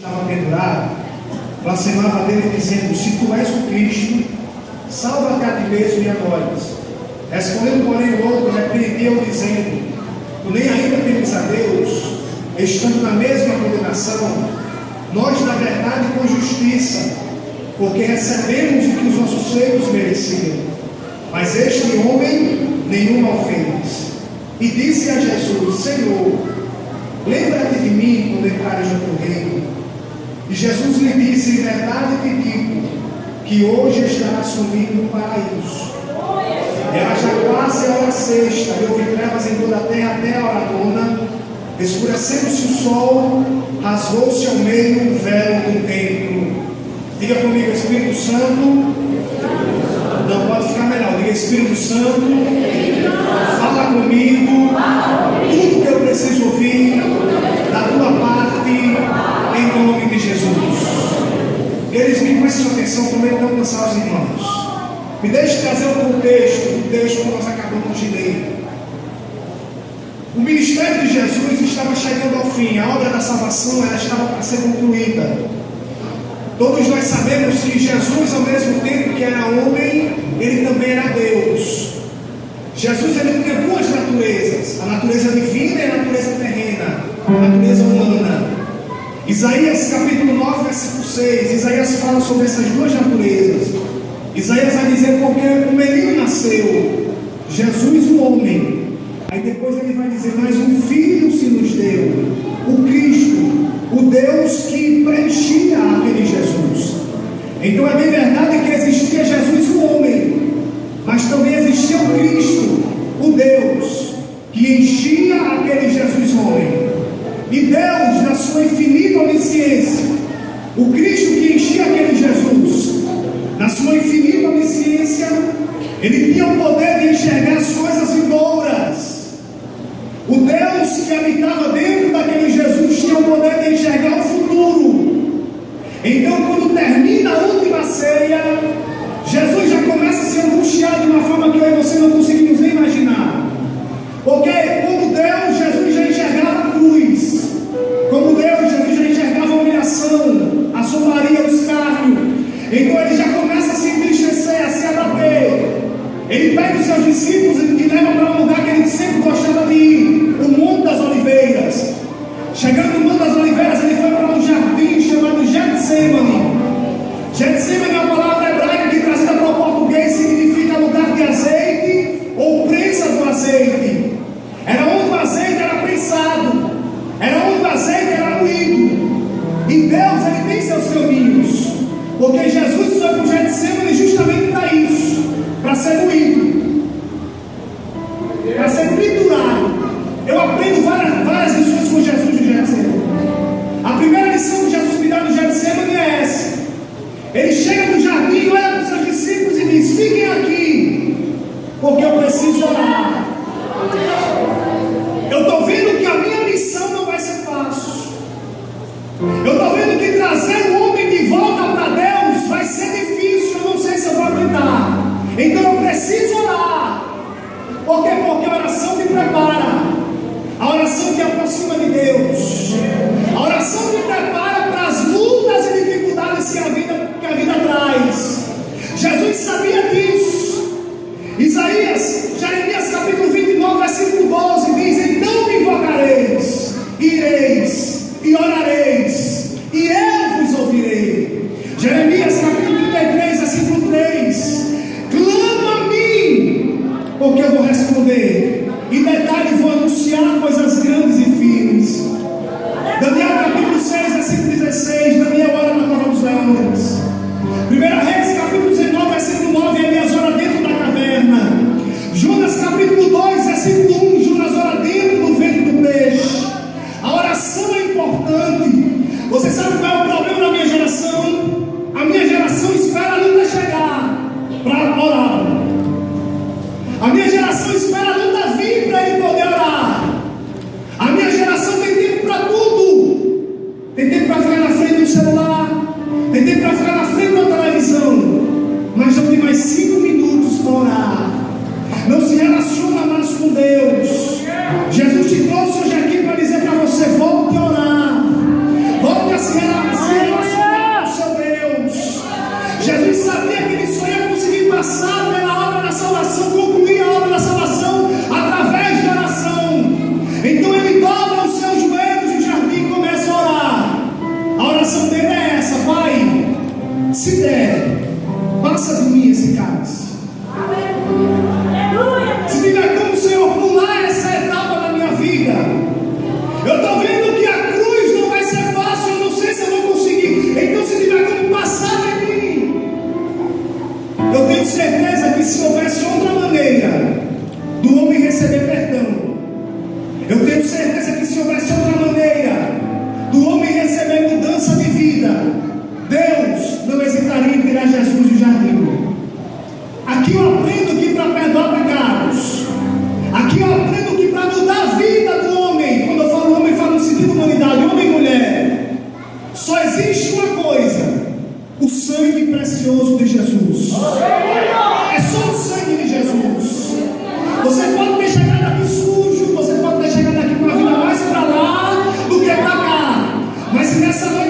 Estava pendurado, blasfemava dele dizendo: se tu és o Cristo, salva-te a ti mesmo e a nós. Respondendo, porém, o outro repreendia-o dizendo: tu nem ainda temes a Deus, estando na mesma condenação, nós na verdade com justiça, porque recebemos o que os nossos feitos mereciam, mas este homem nenhuma ofendes. E disse a Jesus: Senhor, lembra-te de mim quando entrares no teu reino. E Jesus lhe disse: em verdade te digo, que hoje estarás comigo no paraíso. Era já quase a hora sexta, e houve trevas em toda a terra até a hora nona. Escurecendo-se o sol, rasgou-se ao meio o véu do templo. Diga comigo: Espírito Santo. Não, pode ficar melhor. Diga: Espírito Santo, fala comigo tudo que eu preciso ouvir da tua parte, em nome de Jesus. Eles me prestem sua atenção, também não cansar os irmãos. Me deixe trazer um contexto do texto que nós acabamos de ler. O ministério de Jesus estava chegando ao fim, a obra da salvação ela estava para ser concluída. Todos nós sabemos que Jesus, ao mesmo tempo que era homem, ele também era Deus. Jesus ele tinha duas naturezas, a natureza divina e a natureza terrena, a natureza humana. Isaías capítulo 9, versículo 6, Isaías fala sobre essas duas naturezas. Isaías vai dizer: porque um menino nasceu, Jesus o homem. Aí depois ele vai dizer: mas um filho se nos deu, o Cristo, o Deus que preenchia aquele Jesus. Então é bem verdade que existia Jesus o homem, mas também existia o Cristo, o Deus, que enchia aquele Jesus homem. E Deus, na sua infinita onisciência, o Cristo que enchia aquele Jesus, na sua infinita onisciência, ele tinha o poder de enxergar as coisas vindouras. O Deus que habitava dentro daquele Jesus tinha o poder de enxergar o futuro. Então, quando termina a última ceia, Jesus já começa a se angustiar de uma forma que eu e você não conseguimos nem imaginar. Porque como Deus, Jesus já enxergava a cruz. Como Deus, Jesus já enxergava a humilhação, a zombaria, o escárnio. Então ele já começa a se entristecer, a se abater. Ele pega os seus discípulos e leva para um lugar que ele sempre gostava de ir, o Monte das Oliveiras. Chegando no Monte das Oliveiras, ele foi para um jardim chamado Getsemane. Getsemane é uma palavra hebraica que, trazida para o português, significa lugar de azeite ou prensa do azeite. Era onde o azeite era prensado, era onde o azeite era moído. E Deus, ele tem seus caminhos, porque Jesus foi para o Getsemane justamente para isso, para ser moído, para ser triturado. Eu aprendo várias lições com Jesus no Getsemane. A primeira lição que Jesus me dá no Getsemane é essa. Ele chega no jardim, olha para os seus discípulos e diz: fiquem aqui, porque eu preciso orar. Eu estou vendo que a minha missão não vai ser fácil. Eu estou vendo que trazer o homem de volta para Deus vai ser difícil. Eu não sei se eu vou aguentar. Então eu preciso orar. Por quê? Porque a oração me prepara. A oração te aproxima de Deus. A oração te prepara para as lutas e dificuldades que a vida traz. Jesus sabia disso. Jeremias capítulo 29, versículo 12 diz: então me invocareis, ireis e orareis, e eu vos ouvirei. Jeremias capítulo 33, versículo 3: clama a mim, porque eu vou responder. E detalhe, vou anunciar coisas grandes e firmes. Daniel capítulo 6, versículo 16: Daniel ora na cova dos leões. 1 Reis capítulo 19, versículo 9: Elias ora dentro da caverna. Jonas capítulo 2, versículo 1: Jonas ora dentro do ventre do peixe. A oração é importante. Você sabe qual é o problema da minha geração? A minha geração espera a luta chegar para orar. A minha geração espera a luta vir para ele poder orar. A minha geração tem tempo para tudo. Tem tempo para ficar na frente do celular, tem tempo para ficar na frente da televisão, mas não tem mais 5 minutos para orar. Não se relaciona mais com Deus. Jesus te trouxe hoje aqui para dizer para você: volte a orar, volte a se relacionar com o seu Deus. Jesus sabia que ele só ia conseguir passar pela obra da salvação, concluir a obra da salvação através da oração. Então ele dobra os seus joelhos no jardim e começa a orar. A oração dele é essa: Pai, se der, passa de mim esse cálice. Se tiver como, Senhor, pular essa etapa da minha vida. Eu estou vendo que a cruz não vai ser fácil, eu não sei se eu vou conseguir. Então, se tiver como passar de mim, eu tenho certeza que se houvesse outra maneira do homem receber perdão, eu tenho certeza que se houvesse outra maneira do homem receber mudança de vida, Deus não hesitaria em tirar Jesus do jardim. Aqui eu aprendo que para perdoar pecados, aqui eu aprendo que para mudar a vida do homem, quando eu falo homem, eu falo no sentido de humanidade, homem e mulher, só existe uma coisa: o sangue precioso de Jesus. É só o sangue de Jesus. Você pode ter chegado aqui sujo, você pode ter chegado aqui com a vida mais para lá do que para cá, mas se nessa noite